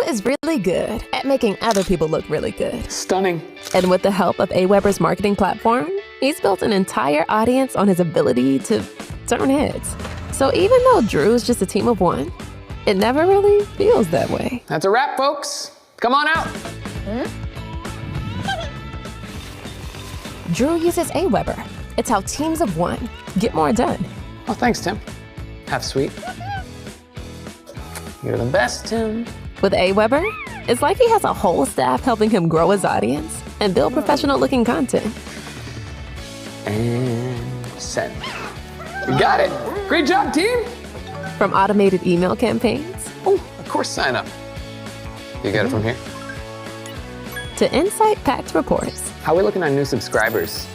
is really good at making other people look really good. Stunning. And with the help of AWeber's marketing platform, he's built an entire audience on his ability to turn heads. So even though Drew is just a team of one, it never really feels that way. That's a wrap, folks. Come on out. Drew uses AWeber. It's how teams of one get more done. Oh, thanks, Tim. Have sweet. You're the best, Tim. With AWeber, it's like he has a whole staff helping him grow his audience and build professional-looking content. And send. You got it. Great job, team. From automated email campaigns. Oh, of course, sign up. You get it from here? To insight-packed reports. How are we looking on new subscribers?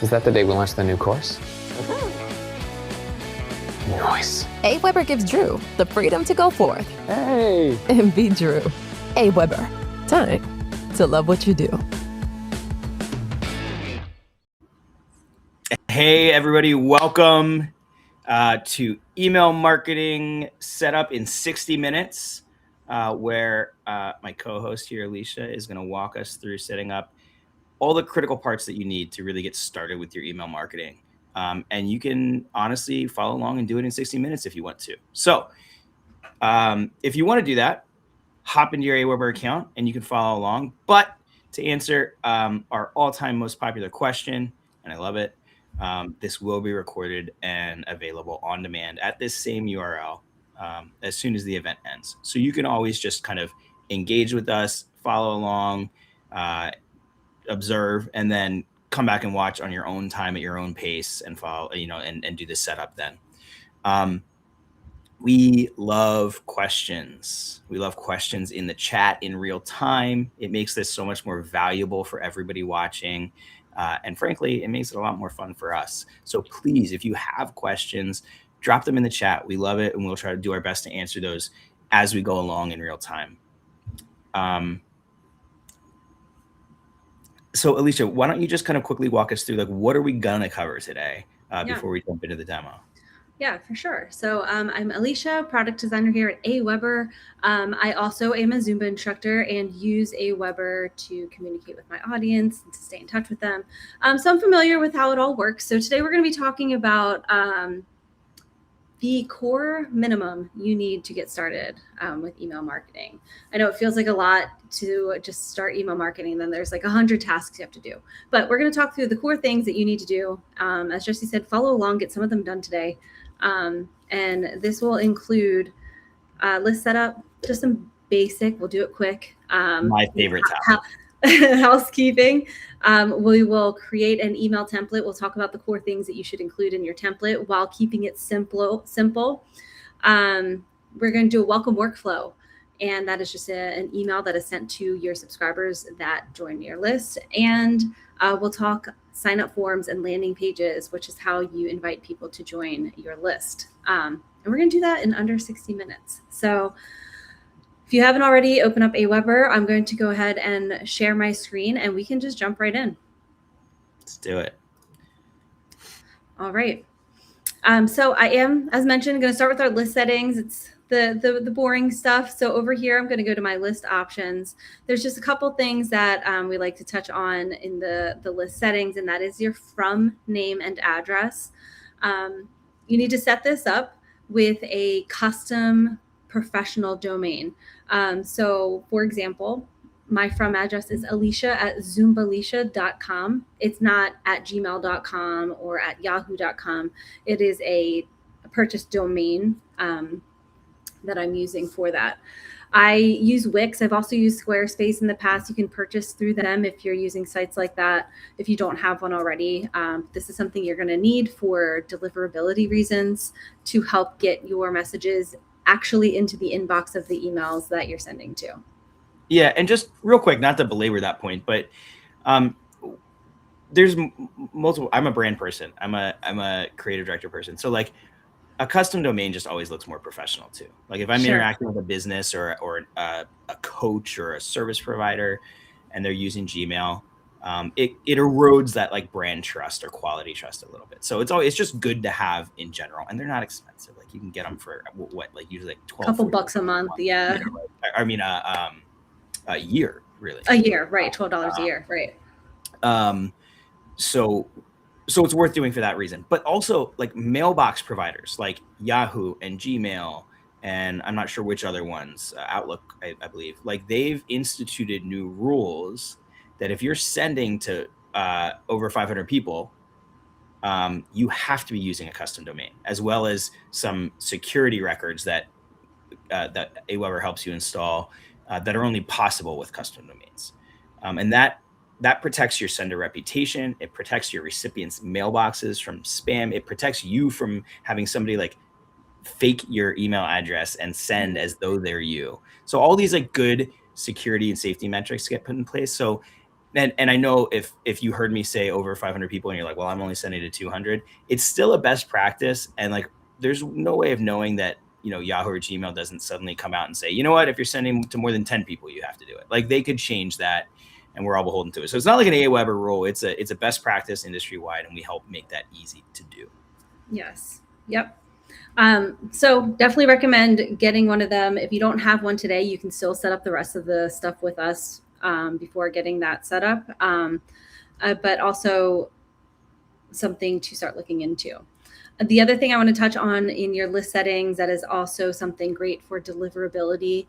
Is that the day we launch the new course? Nice. AWeber gives Drew the freedom to go forth. Hey. And be Drew. AWeber. Time to love what you do. Hey, everybody. Welcome to Email Marketing Setup in 60 Minutes, where my co-host here, Alicia, is going to walk us through setting up all the critical parts that you need to really get started with your email marketing. And you can honestly follow along and do it in 60 minutes if you want to. So if you want to do that, hop into your AWeber account and you can follow along. But to answer our all-time most popular question, and I love it, this will be recorded and available on demand at this same URL as soon as the event ends. So you can always just kind of engage with us, follow along, observe, and then come back and watch on your own time at your own pace and follow, and do the setup then. We love questions. We love questions in the chat in real time. It makes this so much more valuable for everybody watching. And frankly, it makes it a lot more fun for us. So please, if you have questions, drop them in the chat. We love it. And we'll try to do our best to answer those as we go along in real time. So Alicia, why don't you just kind of quickly walk us through, like, what are we gonna cover today before we jump into the demo? Yeah, for sure. So I'm Alicia, product designer here at AWeber. I also am a Zumba instructor and use AWeber to communicate with my audience and to stay in touch with them. So I'm familiar with how it all works. So today we're going to be talking about the core minimum you need to get started with email marketing. I know it feels like a lot to just start email marketing. Then there's like 100 tasks you have to do. But we're going to talk through the core things that you need to do. As Jesse said, follow along, get some of them done today. And this will include list setup, just some basic, we'll do it quick. My favorite topic. Housekeeping. We will create an email template. We'll talk about the core things that you should include in your template while keeping it simple. We're going to do a welcome workflow. And that is just an email that is sent to your subscribers that join your list. And we'll talk sign up forms and landing pages, which is how you invite people to join your list. And we're going to do that in under 60 minutes. So if you haven't already, open up AWeber. I'm going to go ahead and share my screen and we can just jump right in. Let's do it. All right. So I am, as mentioned, going to start with our list settings. It's the boring stuff. So over here, I'm going to go to my list options. There's just a couple things that we like to touch on in the list settings, and that is your from, name, and address. You need to set this up with a custom professional domain. So for example, my from address is alicia@zumbalicia.com. It's not at gmail.com or at yahoo.com. It is a purchased domain that I'm using for that. I use Wix. I've also used Squarespace in the past. You can purchase through them if you're using sites like that, if you don't have one already. This is something you're going to need for deliverability reasons to help get your messages actually into the inbox of the emails that you're sending to. Yeah, and just real quick, not to belabor that point, but there's multiple. I'm a brand person. I'm a creative director person. So like, a custom domain just always looks more professional too. Like if I'm interacting with a business or a coach or a service provider and they're using Gmail, it erodes that like brand trust or quality trust a little bit. So it's just good to have in general, and they're not expensive. Like you can get them for what, like usually like 12, couple bucks a month. Yeah. I mean, a year, really. A year, right? $12 a year, right? So it's worth doing for that reason. But also like mailbox providers like Yahoo and Gmail, and I'm not sure which other ones, Outlook, I believe, like they've instituted new rules that if you're sending to over 500 people, you have to be using a custom domain, as well as some security records that AWeber helps you install that are only possible with custom domains. And that protects your sender reputation. It protects your recipients' mailboxes from spam. It protects you from having somebody like fake your email address and send as though they're you. So all these like good security and safety metrics get put in place. So and I know if you heard me say over 500 people and you're like, well, I'm only sending to 200, it's still a best practice. And like, there's no way of knowing that, Yahoo or Gmail doesn't suddenly come out and say, you know what, if you're sending to more than 10 people, you have to do it. Like they could change that and we're all beholden to it. So it's not like an AWeber rule. It's a best practice industry wide, and we help make that easy to do. Yes. Yep. So definitely recommend getting one of them. If you don't have one today, you can still set up the rest of the stuff with us before getting that set up. But also something to start looking into. The other thing I want to touch on in your list settings that is also something great for deliverability,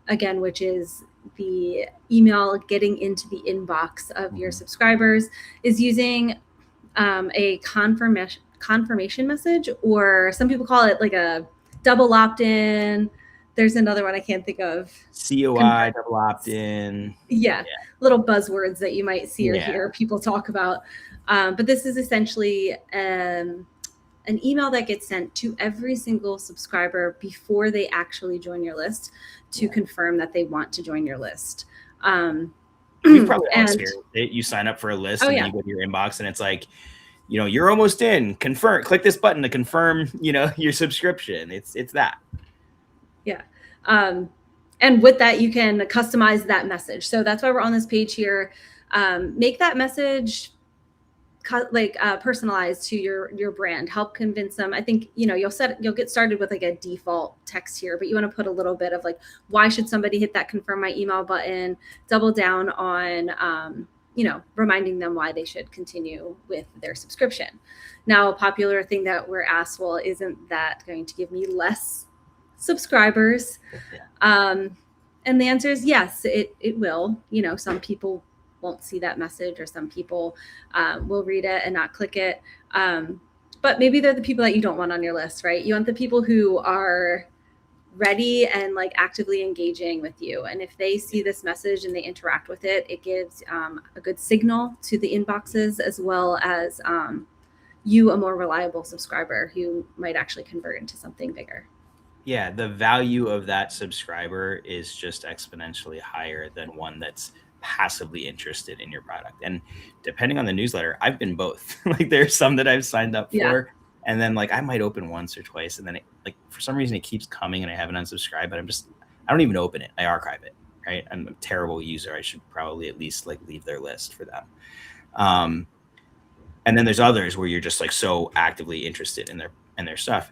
again, which is the email getting into the inbox of your subscribers, is using a confirmation message, or some people call it like a double opt-in. There's another one I can't think of. COI, double opt-in. Yeah, little buzzwords that you might see or hear people talk about. But this is essentially an email that gets sent to every single subscriber before they actually join your list to confirm that they want to join your list. You've probably all experienced it. You sign up for a list and then you go to your inbox and it's like, you're almost in. Confirm. Click this button to confirm, your subscription. It's that. Yeah. And with that, you can customize that message. So that's why we're on this page here. Make that message personalized to your brand. Help convince them. I think you'll get started with like a default text here, but you want to put a little bit of like, why should somebody hit that confirm my email button? Double down on reminding them why they should continue with their subscription. Now, a popular thing that we're asked, well, isn't that going to give me less subscribers? And the answer is yes, it will. Some people won't see that message, or some people will read it and not click it. But maybe they're the people that you don't want on your list, right? You want the people who are ready and like actively engaging with you. And if they see this message and they interact with it, it gives a good signal to the inboxes, as well as you a more reliable subscriber who might actually convert into something bigger. Yeah, the value of that subscriber is just exponentially higher than one that's passively interested in your product. And depending on the newsletter, I've been both. Like there's some that I've signed up for, and then like I might open once or twice, and then for some reason it keeps coming and I haven't unsubscribed, but I don't even open it. I archive it, right? I'm a terrible user. I should probably at least like leave their list for them. And then there's others where you're just like so actively interested in their stuff.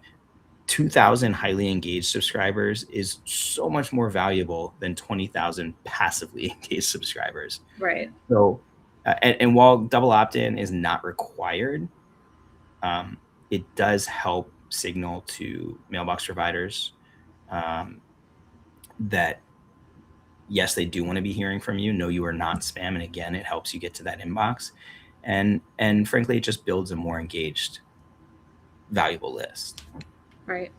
2,000 highly engaged subscribers is so much more valuable than 20,000 passively engaged subscribers. Right. So, and while double opt-in is not required, it does help signal to mailbox providers that yes, they do want to be hearing from you. No, you are not spam. And again, it helps you get to that inbox. And frankly, it just builds a more engaged, valuable list. Right.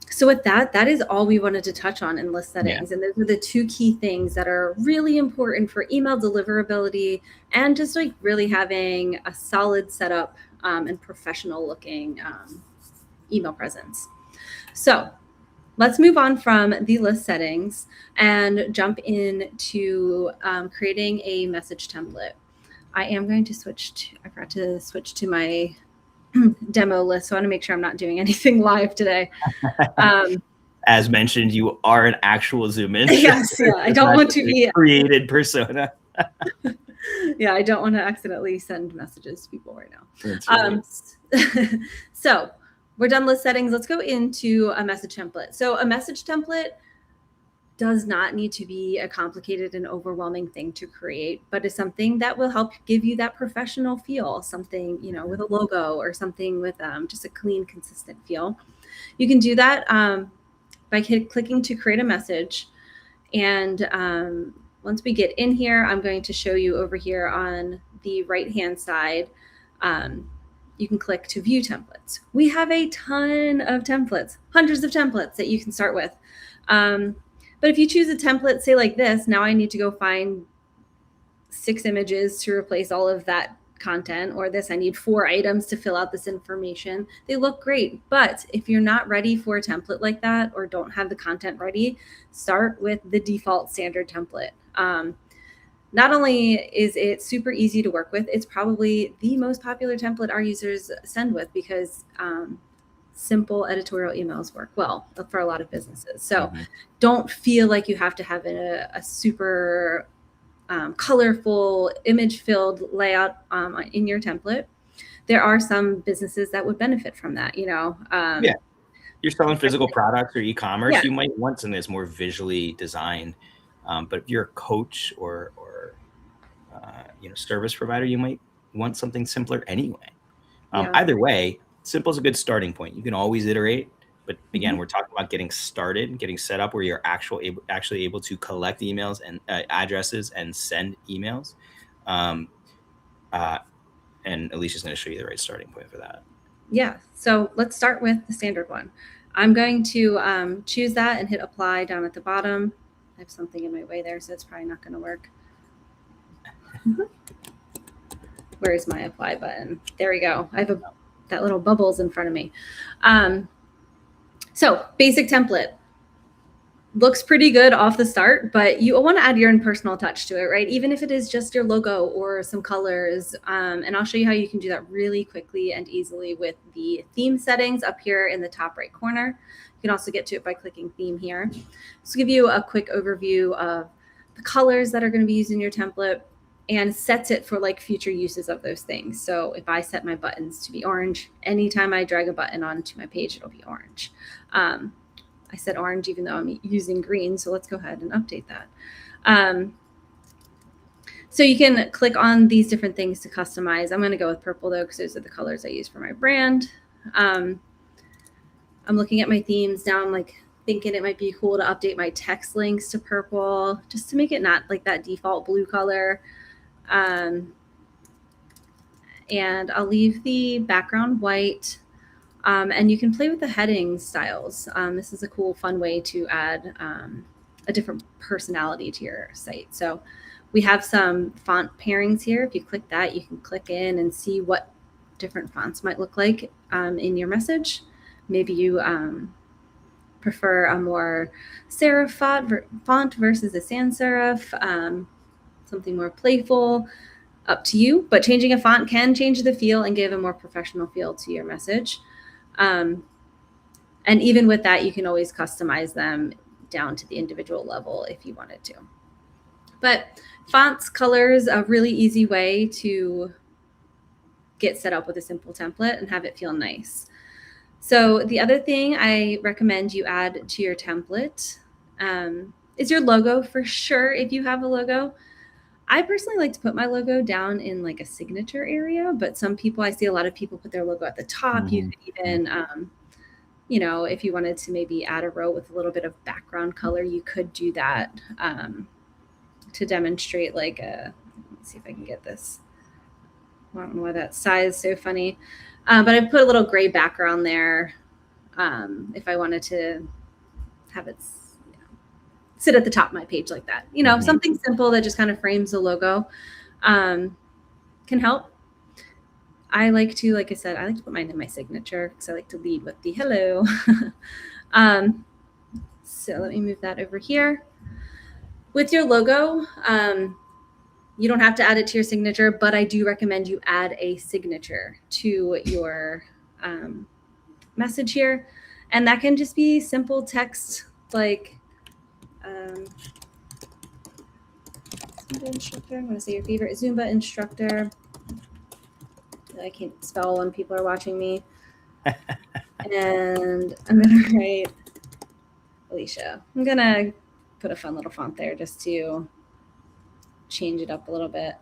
So with that is all we wanted to touch on in list settings. And those are the two key things that are really important for email deliverability and just like really having a solid setup and professional looking email presence. So let's move on from the list settings and jump into creating a message template. I am going to I forgot to switch to my demo list, so I want to make sure I'm not doing anything live today. As mentioned, you are an actual Zoom in. Yes, I don't want to be created persona. Yeah, I don't want to accidentally send messages to people right now. Right. So we're done list settings. Let's go into a message template. So a message template does not need to be a complicated and overwhelming thing to create, but is something that will help give you that professional feel, something, you know, with a logo or something with just a clean, consistent feel. You can do that by clicking to create a message. And once we get in here, I'm going to show you over here on the right-hand side. You can click to view templates. We have a ton of templates, hundreds of templates that you can start with. But if you choose a template, say like this, now I need to go find 6 images to replace all of that content, or this, I need 4 items to fill out this information. They look great, but if you're not ready for a template like that or don't have the content ready, start with the default standard template. Not only is it super easy to work with, it's probably the most popular template our users send with, because simple editorial emails work well for a lot of businesses. So don't feel like you have to have a super colorful, image-filled layout in your template. There are some businesses that would benefit from that, you know. Yeah, you're selling physical products or e-commerce, you might want something that's more visually designed. But if you're a coach or you know, service provider, you might want something simpler anyway. Either way, simple is a good starting point. You can always iterate, but again, we're talking about getting started, getting set up where you're actually able to collect emails and addresses and send emails. And Alicia's going to show you the right starting point for that. Yeah. So let's start with the standard one. I'm going to choose that and hit apply down at the bottom. I have something in my way there, so it's probably not going to work. Where is my apply button? There we go. I have that little bubbles in front of me. So basic template looks pretty good off the start, but you want to add your own personal touch to it, right? Even if it is just your logo or some colors. And I'll show you how you can do that really quickly and easily with the theme settings up here in the top right corner. You can also get to it by clicking theme here. Just to give you a quick overview of the colors that are going to be used in your template, and sets it for like future uses of those things. So if I set my buttons to be orange, anytime I drag a button onto my page, it'll be orange. I said orange even though I'm using green, so let's go ahead and update that. So you can click on these different things to customize. I'm going to go with purple though, because those are the colors I use for my brand. I'm looking at my themes now. I'm like thinking it might be cool to update my text links to purple, just to make it not like that default blue color. And I'll leave the background white, and you can play with the heading styles. This is a cool, fun way to add a different personality to your site. So we have some font pairings here. If you click that, you can click in and see what different fonts might look like in your message. Maybe you prefer a more serif font versus a sans serif. Something more playful, up to you. But changing a font can change the feel and give a more professional feel to your message. And even with that, you can always customize them down to the individual level if you wanted to. But fonts, colors, a really easy way to get set up with a simple template and have it feel nice. So the other thing I recommend you add to your template is your logo, for sure, if you have a logo. I personally like to put my logo down in like a signature area, but some people, I see a lot of people put their logo at the top. You could even, you know, if you wanted to maybe add a row with a little bit of background color, you could do that to demonstrate like a, let's see if I can get this. I don't know why that size is so funny, but I put a little gray background there if I wanted to have it sit at the top of my page like that. You know, something simple that just kind of frames the logo can help. I like to, like I said, I like to put mine in my signature because I like to lead with the hello. So let me move that over here. With your logo, you don't have to add it to your signature, but I do recommend you add a signature to your message here. And that can just be simple text like, Zumba instructor. I'm going to say your favorite Zumba instructor. I can't spell when people are watching me. And I'm going to write Alicia. I'm going to put a fun little font there just to change it up a little bit.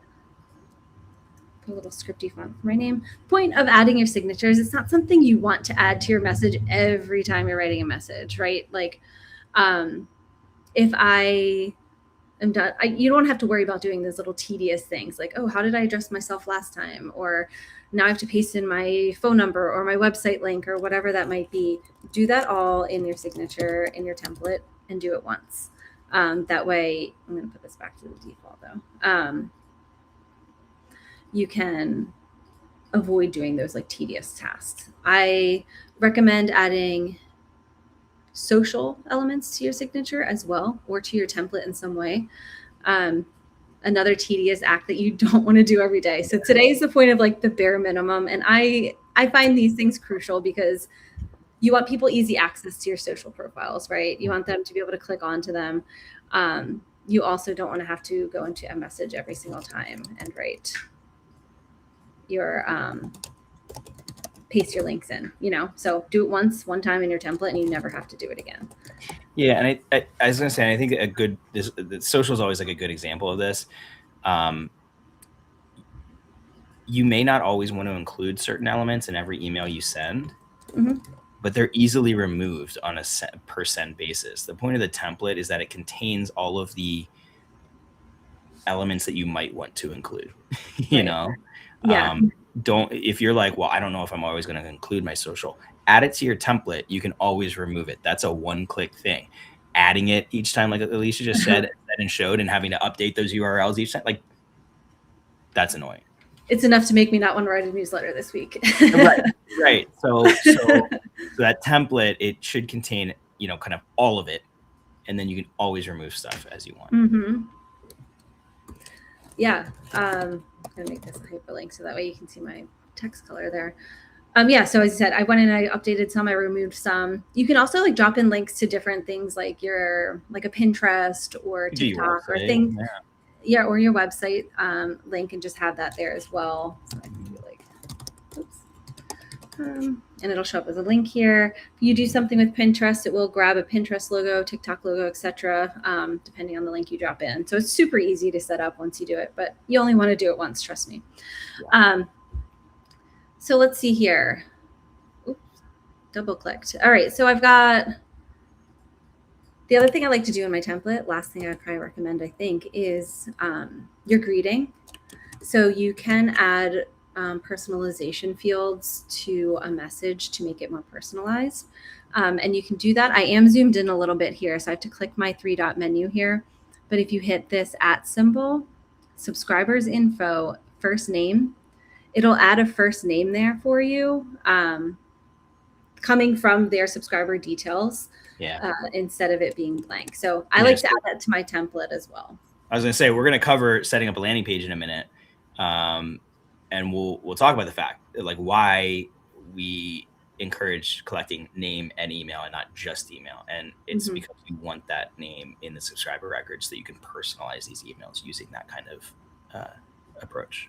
Put a little scripty font for my name. Point of adding your signatures, it's not something you want to add to your message every time you're writing a message, right? Like if I am done, you don't have to worry about doing those little tedious things like, oh, how did I address myself last time? Or now I have to paste in my phone number or my website link or whatever that might be. Do that all in your signature, in your template, and do it once. That way, I'm going to put this back to the default though. You can avoid doing those like tedious tasks. I recommend adding social elements to your signature as well, or to your template in some way. Another tedious act that you don't want to do every day. So today is the point of like the bare minimum. And I find these things crucial because you want people easy access to your social profiles, right? You want them to be able to click onto them. You also don't want to have to go into a message every single time and write your paste your links in, so do it one time in your template and you never have to do it again. Yeah. And I was going to say, I think the social is always like a good example of this. You may not always want to include certain elements in every email you send, but they're easily removed on a per send basis. The point of the template is that it contains all of the elements that you might want to include, Yeah. If you're like, well, I don't know if I'm always going to include my social, add it to your template. You can always remove it. That's a one-click thing. Adding it each time, like Alicia just said and showed, and having to update those URLs each time, like that's annoying. It's enough to make me not want to write a newsletter this week. Right. So that template, it should contain, kind of all of it. And then you can always remove stuff as you want. Yeah. I'm going to make this a hyperlink so that way you can see my text color there. So as I said, I went and I updated some, I removed some. You can also like drop in links to different things like a Pinterest or TikTok or things. Yeah, or your website link, and just have that there as well. So I can do and it'll show up as a link here. If you do something with Pinterest, it will grab a Pinterest logo, TikTok logo, etc., depending on the link you drop in. So it's super easy to set up once you do it, but you only want to do it once, trust me. Yeah. So let's see here. Oops, double clicked. All right, so I've got the other thing I like to do in my template, last thing I'd probably recommend, I think, is your greeting. So you can add personalization fields to a message to make it more personalized. And you can do that. I am zoomed in a little bit here, so I have to click my 3-dot menu here. But if you hit this @ symbol, subscribers info, first name, it'll add a first name there for you, coming from their subscriber details. Yeah. Instead of it being blank. So I like to add that to my template as well. I was going to say, we're going to cover setting up a landing page in a minute. And we'll talk about the fact like why we encourage collecting name and email and not just email. And it's because you want that name in the subscriber record so that you can personalize these emails using that kind of approach.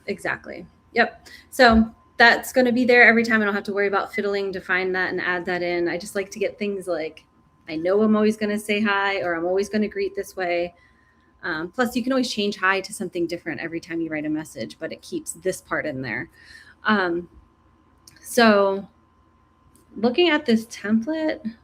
Exactly. Yep. So that's going to be there every time. I don't have to worry about fiddling to find that and add that in. I just like to get things like, I know I'm always going to say hi, or I'm always going to greet this way. Plus, you can always change hi to something different every time you write a message, but it keeps this part in there. So looking at this template,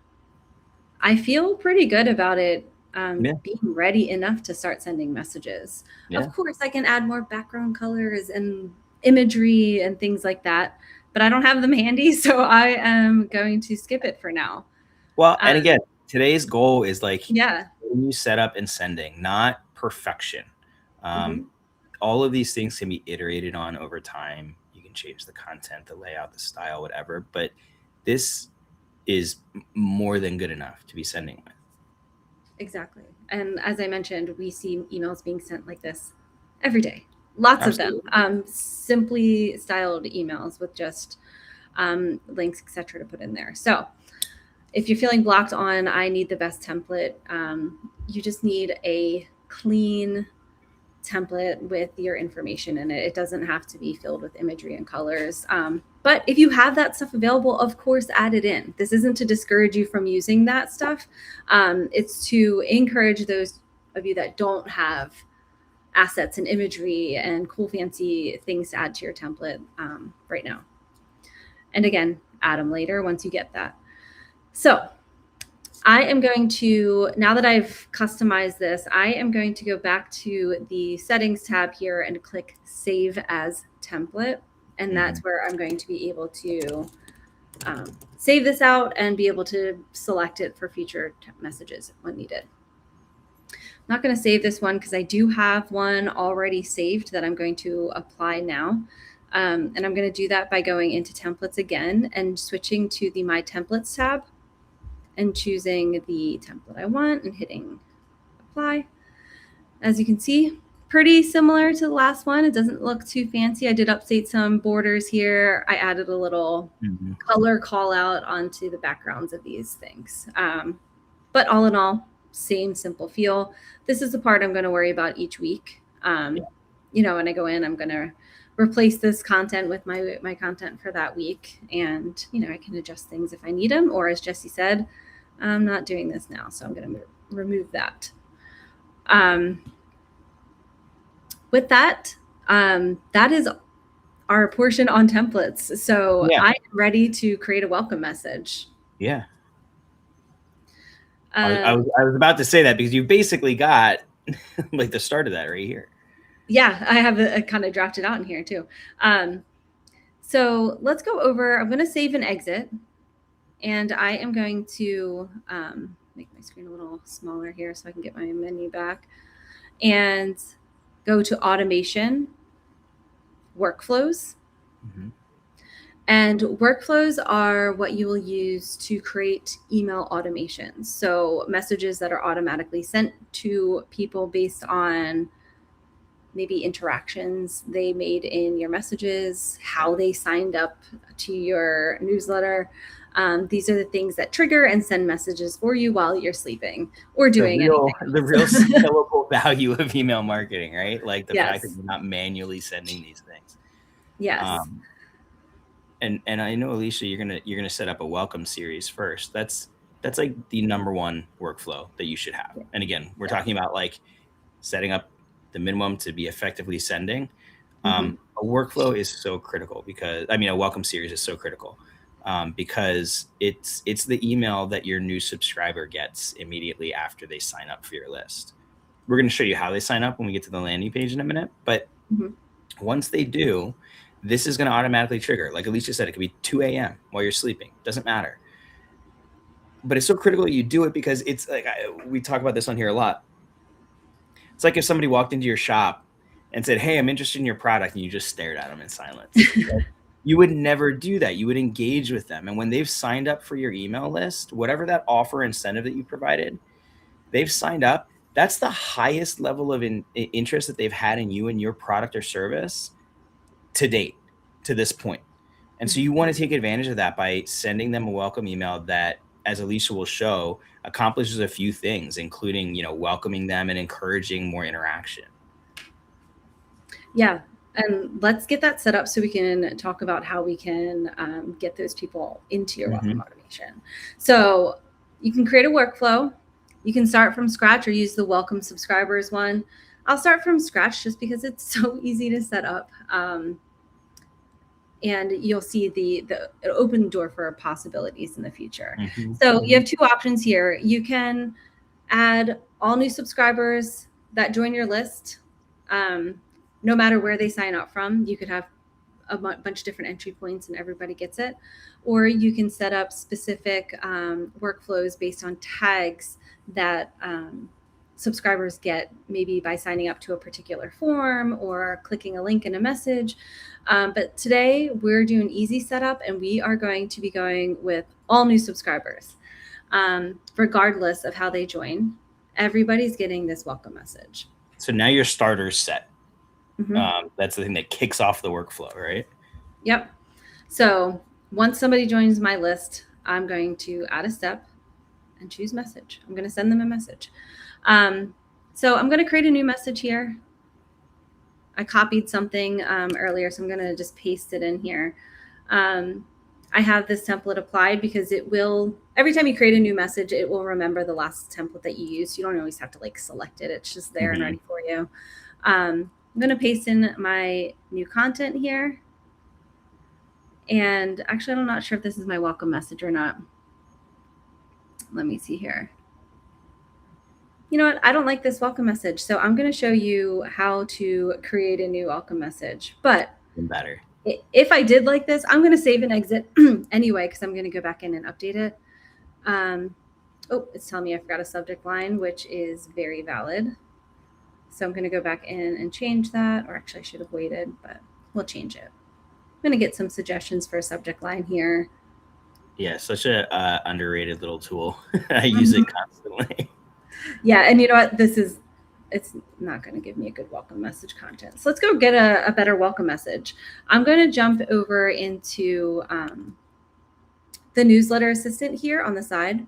I feel pretty good about it being ready enough to start sending messages. Yeah. Of course, I can add more background colors and imagery and things like that, but I don't have them handy, so I am going to skip it for now. Well, and again, today's goal is like new setup and sending, not perfection. All of these things can be iterated on over time. You can change the content, the layout, the style, whatever, but this is more than good enough to be sending with. Exactly. And as I mentioned, we see emails being sent like this every day. Lots Absolutely. Of them, simply styled emails with just links, etc., to put in there. So if you're feeling blocked on, I need the best template, you just need a clean template with your information in it. It doesn't have to be filled with imagery and colors. But if you have that stuff available, of course, add it in. This isn't to discourage you from using that stuff. It's to encourage those of you that don't have assets and imagery and cool, fancy things to add to your template right now. And again, add them later once you get that. So I am going to, now that I've customized this, I am going to go back to the settings tab here and click save as template. And that's where I'm going to be able to save this out and be able to select it for future messages when needed. I'm not going to save this one because I do have one already saved that I'm going to apply now. And I'm going to do that by going into templates again and switching to the My Templates tab and choosing the template I want and hitting apply. As you can see, pretty similar to the last one. It doesn't look too fancy. I did update some borders here. I added a little color call out onto the backgrounds of these things. But all in all, same simple feel. This is the part I'm going to worry about each week. You know, when I go in, I'm going to replace this content with my content for that week. And, you know, I can adjust things if I need them. Or as Jesse said, I'm not doing this now, so I'm going to remove that. With that, that is our portion on templates. So I'm ready to create a welcome message. Yeah. I was about to say that because you basically got like the start of that right here. Yeah, I have a kind of drafted out in here too. So let's go over, I'm going to save and exit. And I am going to make my screen a little smaller here so I can get my menu back. And go to automation, workflows. And workflows are what you will use to create email automations. So messages that are automatically sent to people based on maybe interactions they made in your messages, how they signed up to your newsletter. These are the things that trigger and send messages for you while you're sleeping or doing anything else. The real scalable value of email marketing, right? Like the fact that you're not manually sending these things. Yes. And I know, Alicia, you're gonna set up a welcome series first. That's like the number one workflow that you should have. And again, we're talking about like setting up the minimum to be effectively sending. A workflow is so critical because a welcome series is so critical because it's the email that your new subscriber gets immediately after they sign up for your list. We're going to show you how they sign up when we get to the landing page in a minute, but once they do, this is going to automatically trigger. Like Alicia said, it could be 2 a.m. while you're sleeping. Doesn't matter. But it's so critical that you do it because it's like, we talk about this on here a lot. It's like if somebody walked into your shop and said, hey, I'm interested in your product, and you just stared at them in silence. You would never do that. You would engage with them. And when they've signed up for your email list, whatever that offer incentive that you provided, they've signed up. That's the highest level of interest that they've had in you and your product or service to date, to this point. And so you want to take advantage of that by sending them a welcome email that, as Alicia will show, accomplishes a few things, including, welcoming them and encouraging more interaction. Yeah. And let's get that set up so we can talk about how we can get those people into your welcome automation. So you can create a workflow. You can start from scratch or use the welcome subscribers one. I'll start from scratch just because it's so easy to set up. And you'll see the open door for possibilities in the future. So you have two options here. You can add all new subscribers that join your list, no matter where they sign up from. You could have a bunch of different entry points and everybody gets it. Or you can set up specific workflows based on tags that subscribers get, maybe by signing up to a particular form or clicking a link in a message. But today we're doing easy setup, and we are going to be going with all new subscribers, regardless of how they join. Everybody's getting this welcome message. So now your starter's set. That's the thing that kicks off the workflow, right? Yep. So once somebody joins my list, I'm going to add a step and choose message. I'm going to send them a message. So I'm going to create a new message here. I copied something earlier, so I'm going to just paste it in here. I have this template applied because it will, every time you create a new message, it will remember the last template that you used. You don't always have to like select it. It's just there and ready for you. I'm going to paste in my new content here. And actually, I'm not sure if this is my welcome message or not. Let me see here. You know what? I don't like this welcome message. So I'm going to show you how to create a new welcome message. But better. If I did like this, I'm going to save and exit anyway, because I'm going to go back in and update it. Oh, it's telling me I forgot a subject line, which is very valid. So I'm going to go back in and change that, or actually I should have waited, but we'll change it. I'm going to get some suggestions for a subject line here. Yeah, such a underrated little tool. I use it constantly. Yeah, and you know what? It's not going to give me a good welcome message content. So let's go get a better welcome message. I'm going to jump over into the newsletter assistant here on the side.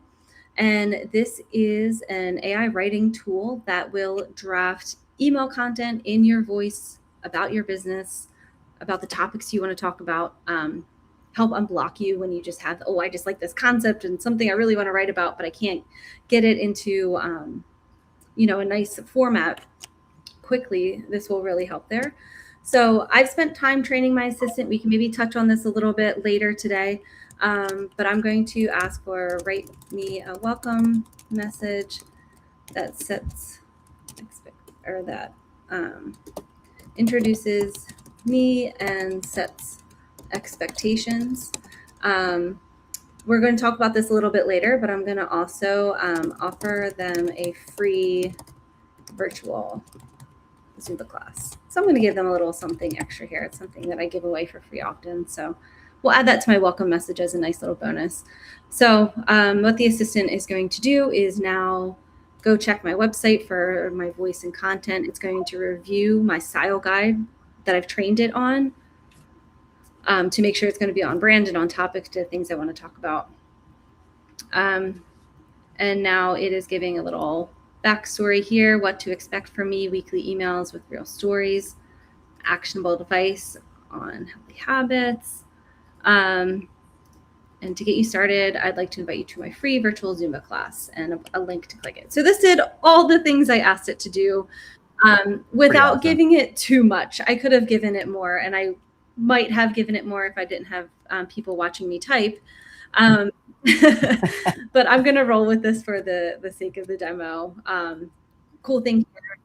And this is an AI writing tool that will draft email content in your voice about your business, about the topics you want to talk about, help unblock you when you just have, oh, I just like this concept and something I really want to write about, but I can't get it into, a nice format quickly. This will really help there. So I've spent time training my assistant. We can maybe touch on this a little bit later today. But I'm going to ask for write me a welcome message that sets or that introduces me and sets expectations. We're going to talk about this a little bit later, but I'm going to also offer them a free virtual Zumba class. So I'm going to give them a little something extra here. It's something that I give away for free often. So we'll add that to my welcome message as a nice little bonus. So what the assistant is going to do is now go check my website for my voice and content. It's going to review my style guide that I've trained it on to make sure it's going to be on brand and on topic to things I want to talk about. And now it is giving a little backstory here, what to expect from me, weekly emails with real stories, actionable advice on healthy habits. And to get you started, I'd like to invite you to my free virtual Zumba class and a link to click it. So this did all the things I asked it to do without awesome. giving it too much. I could have given it more, and I might have given it more if I didn't have people watching me type. But I'm going to roll with this for the sake of the demo. Cool thing here.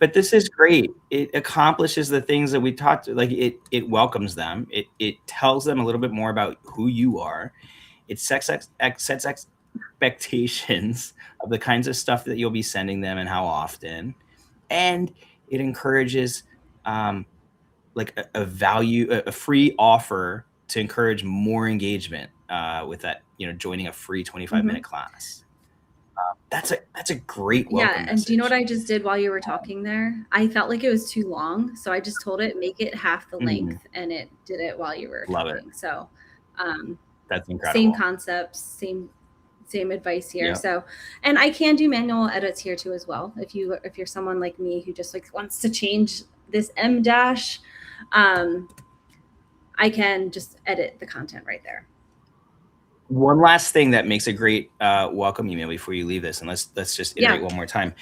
But this is great. It accomplishes the things that we talked to. Like it welcomes them. It tells them a little bit more about who you are. It sets expectations of the kinds of stuff that you'll be sending them and how often. And it encourages like a free offer to encourage more engagement with that, joining a free 25-minute class. That's a great welcome and do you know what I just did while you were talking there? I felt like it was too long, so I just told it make it half the length, and it did it while you were talking. It. So that's incredible. Same concepts, same advice here. Yep. So, and I can do manual edits here too as well. If you're someone like me who just like wants to change this M dash, I can just edit the content right there. One last thing that makes a great welcome email before you leave this, and let's just iterate one more time.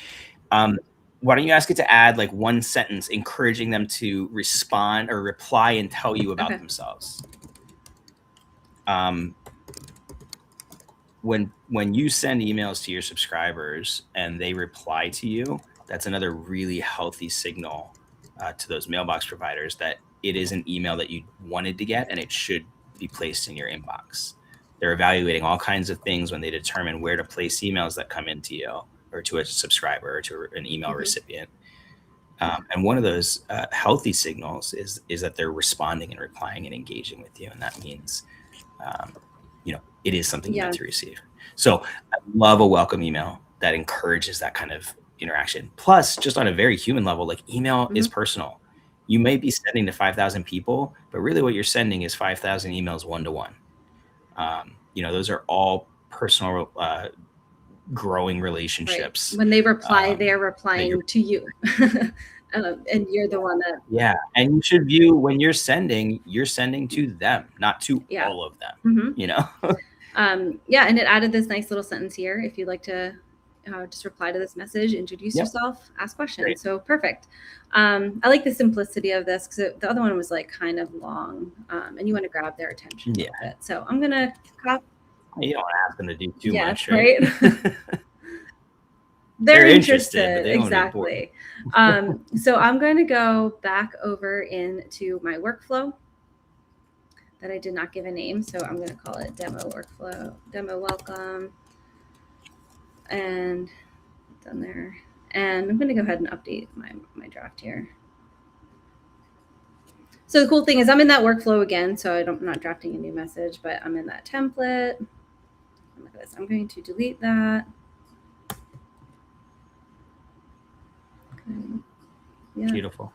Why don't you ask it to add like one sentence encouraging them to respond or reply and tell you about themselves? When you send emails to your subscribers and they reply to you, that's another really healthy signal to those mailbox providers that it is an email that you wanted to get and it should be placed in your inbox. They're evaluating all kinds of things when they determine where to place emails that come into you or to a subscriber or to an email recipient. And one of those healthy signals is that they're responding and replying and engaging with you. And that means, it is something you meant to receive. So I love a welcome email that encourages that kind of interaction. Plus, just on a very human level, like email is personal. You may be sending to 5,000 people, but really what you're sending is 5,000 emails one-to-one. Those are all personal, growing relationships. Right. When they reply, they're replying to you. and you're the one that. Yeah. And you should view when you're sending to them, not to Yeah. all of them, Mhm. you know? Yeah. And it added this nice little sentence here. If you'd like to just reply to this message, introduce Yep. yourself, ask questions. Great. So perfect. I like the simplicity of this because the other one was like kind of long, and you want to grab their attention a little bit. So I'm going to copy. You don't ask them to do too much, right? They're interested, but they exactly. So I'm going to go back over into my workflow that I did not give a name. So I'm going to call it demo workflow, demo welcome, and done there. And I'm going to go ahead and update my draft here. So the cool thing is I'm in that workflow again. So I'm not drafting a new message, but I'm in that template. Look at this. I'm going to delete that. Okay. Yeah. Beautiful.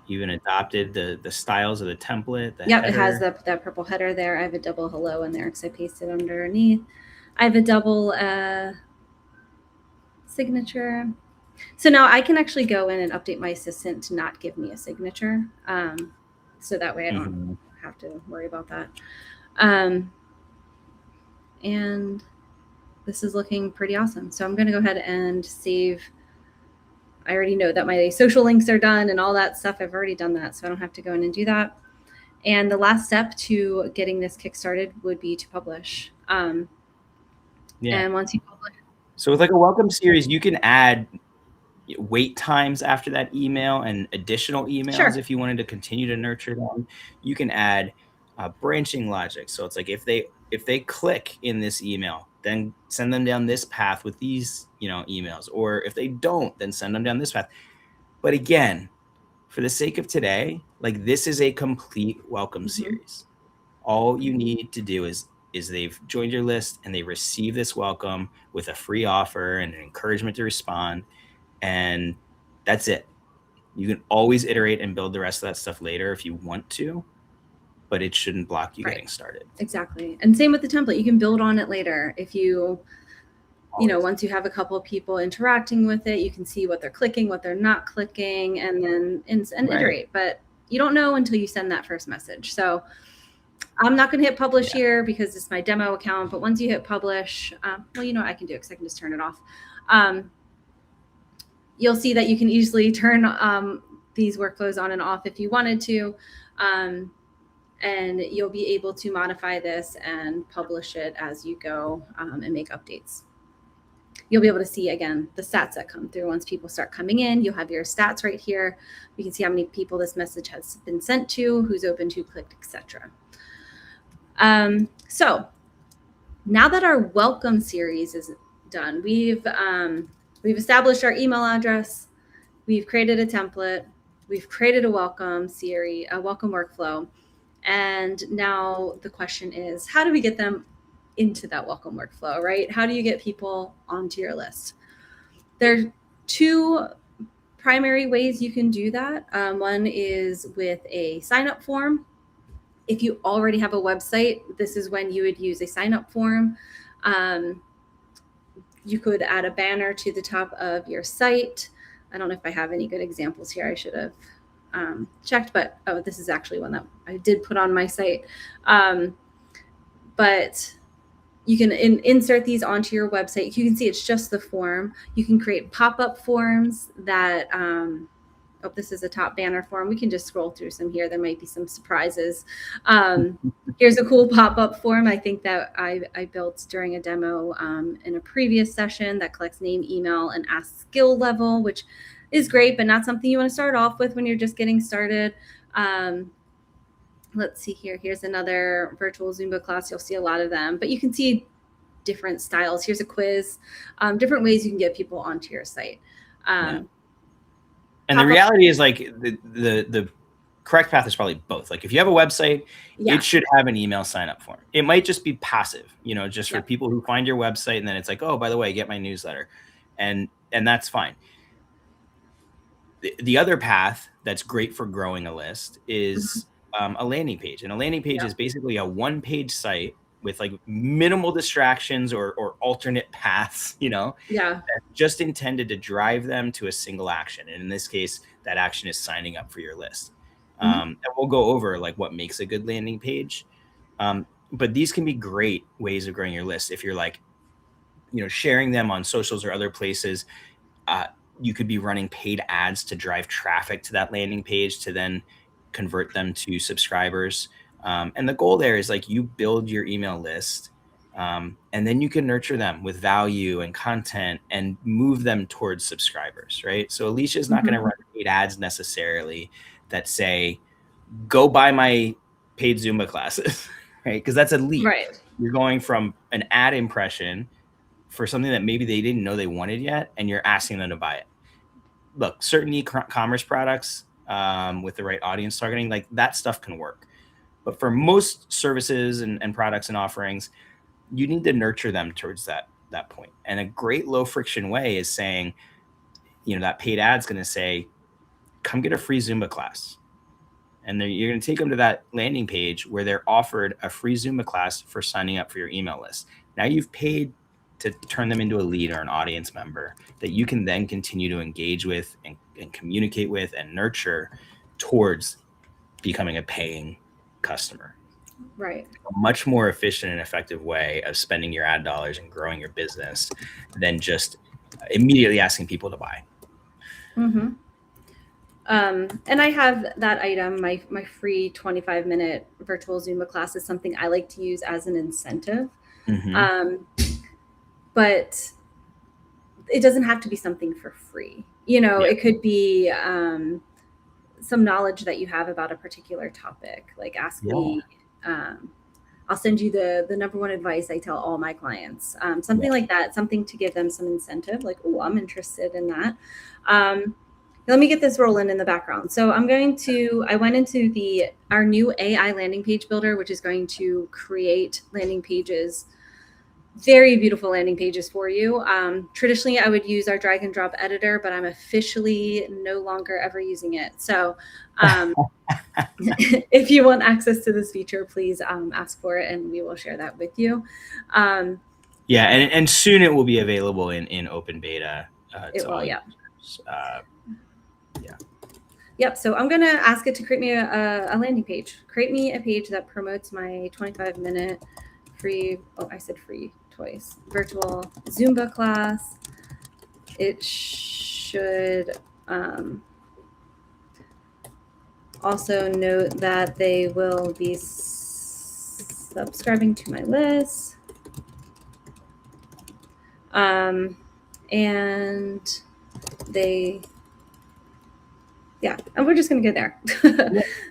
You even adopted the styles of the template. Yep, it has that purple header there. I have a double hello in there because I pasted underneath. I have a double signature. So now I can actually go in and update my assistant to not give me a signature. So that way I don't have to worry about that. And this is looking pretty awesome. So I'm going to go ahead and save. I already know that my social links are done and all that stuff. I've already done that, so I don't have to go in and do that. And the last step to getting this kickstarted would be to publish. And once you publish. So with like a welcome series, you can add wait times after that email and additional emails if you wanted to continue to nurture them. You can add branching logic. So it's like if they click in this email, then send them down this path with these, emails. Or if they don't, then send them down this path. But again, for the sake of today, like this is a complete welcome series. All you need to do is they've joined your list and they receive this welcome with a free offer and an encouragement to respond. And that's it. You can always iterate and build the rest of that stuff later if you want to, but it shouldn't block you getting started. Exactly. And same with the template. You can build on it later. If you once you have a couple of people interacting with it, you can see what they're clicking, what they're not clicking, and then iterate. But you don't know until you send that first message. So I'm not going to hit publish here because it's my demo account. But once you hit publish, well, you know what I can do because I can just turn it off. You'll see that you can easily turn these workflows on and off if you wanted to. And you'll be able to modify this and publish it as you go and make updates. You'll be able to see, again, the stats that come through. Once people start coming in, you'll have your stats right here. You can see how many people this message has been sent to, who's opened, who clicked, etc. So now that our welcome series is done, we've established our email address. We've created a template. We've created a welcome series, a welcome workflow. And now the question is, how do we get them into that welcome workflow, right? How do you get people onto your list? There are two primary ways you can do that. One is with a sign-up form. If you already have a website, this is when you would use a sign-up form. You could add a banner to the top of your site. I don't know if I have any good examples here. I should have checked, but this is actually one that I did put on my site. But you can insert these onto your website. You can see it's just the form. You can create pop-up forms that, this is a top banner form. We can just scroll through some here. There might be some surprises. Here's a cool pop-up form I think that I built during a demo in a previous session that collects name, email, and asks skill level, which is great, but not something you want to start off with when you're just getting started. Let's see here. Here's another virtual Zumba class. You'll see a lot of them, but you can see different styles. Here's a quiz, different ways you can get people onto your site. And the reality is like the correct path is probably both. Like if you have a website, it should have an email sign up form. It might just be passive, just for people who find your website and then it's like, oh, by the way, get my newsletter. And that's fine. The other path that's great for growing a list is a landing page. And a landing page is basically a one-page site with like minimal distractions or alternate paths, that's just intended to drive them to a single action. And in this case, that action is signing up for your list. And we'll go over like what makes a good landing page. But these can be great ways of growing your list. If you're like, sharing them on socials or other places, you could be running paid ads to drive traffic to that landing page to then convert them to subscribers. And the goal there is like you build your email list, and then you can nurture them with value and content and move them towards subscribers, right? So Alicia is not going to run paid ads necessarily that say, go buy my paid Zumba classes, right? Because that's a leap. Right. You're going from an ad impression for something that maybe they didn't know they wanted yet, and you're asking them to buy it. Look, certain e-commerce products with the right audience targeting, like that stuff can work. But for most services and products and offerings, you need to nurture them towards that point. And a great low friction way is saying, that paid ad's going to say, come get a free Zumba class. And then you're going to take them to that landing page where they're offered a free Zumba class for signing up for your email list. Now you've paid to turn them into a lead or an audience member that you can then continue to engage with and communicate with and nurture towards becoming a paying customer. Right. A much more efficient and effective way of spending your ad dollars and growing your business than just immediately asking people to buy. And I have that item, my free 25-minute virtual Zumba class is something I like to use as an incentive. But it doesn't have to be something for free. It could be some knowledge that you have about a particular topic, like ask me. I'll send you the number one advice I tell all my clients, something like that, something to give them some incentive, like, oh, I'm interested in that. Let me get this rolling in the background. So I went into our new AI landing page builder, which is going to create landing pages, very beautiful landing pages for you. Traditionally, I would use our drag and drop editor, but I'm officially no longer ever using it. So if you want access to this feature, please ask for it and we will share that with you. And soon it will be available in open beta. It will, yeah. Yeah. Yep. So I'm going to ask it to create me a landing page. Create me a page that promotes my 25-minute free, I said free twice, virtual Zumba class. It should also note that they will be subscribing to my list. And they... Yeah, and we're just going to go there.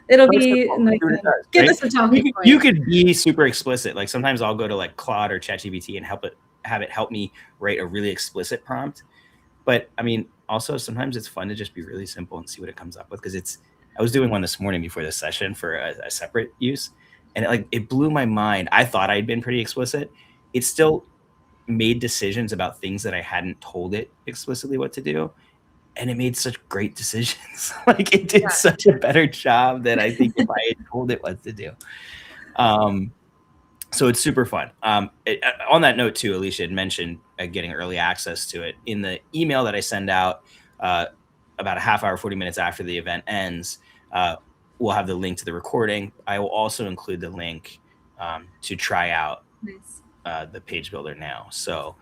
It'll be like, give us a talking point. You could be super explicit. Like sometimes I'll go to like Claude or ChatGPT and have it help me write a really explicit prompt. But I mean, also sometimes it's fun to just be really simple and see what it comes up with. Because I was doing one this morning before this session for a separate use, and it blew my mind. I thought I'd been pretty explicit. It still made decisions about things that I hadn't told it explicitly what to do. And it made such great decisions. Like it did such a better job than I think if I had told it what to do. So it's super fun. On that note too, Alicia had mentioned getting early access to it. In the email that I send out about a half hour, 40 minutes after the event ends, we'll have the link to the recording. I will also include the link to try out the page builder now. So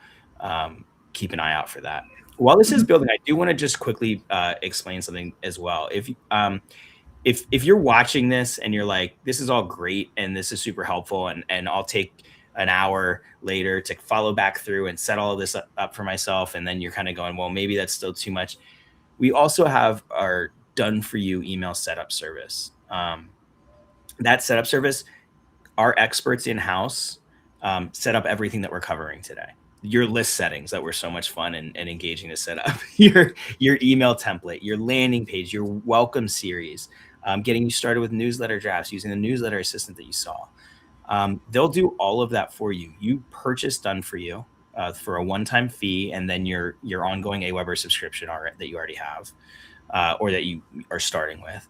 keep an eye out for that. While this is building, I do want to just quickly explain something as well. If you're watching this and you're like, this is all great and this is super helpful, and I'll take an hour later to follow back through and set all of this up for myself, and then you're kind of going, well, maybe that's still too much. We also have our done for you email setup service. That setup service, our experts in-house set up everything that we're covering today. Your list settings that were so much fun and engaging to set up, your email template, your landing page, your welcome series, getting you started with newsletter drafts using the newsletter assistant that you saw. They'll do all of that for you. You purchase done for you for a one-time fee, and then your ongoing AWeber subscription that you already have or that you are starting with.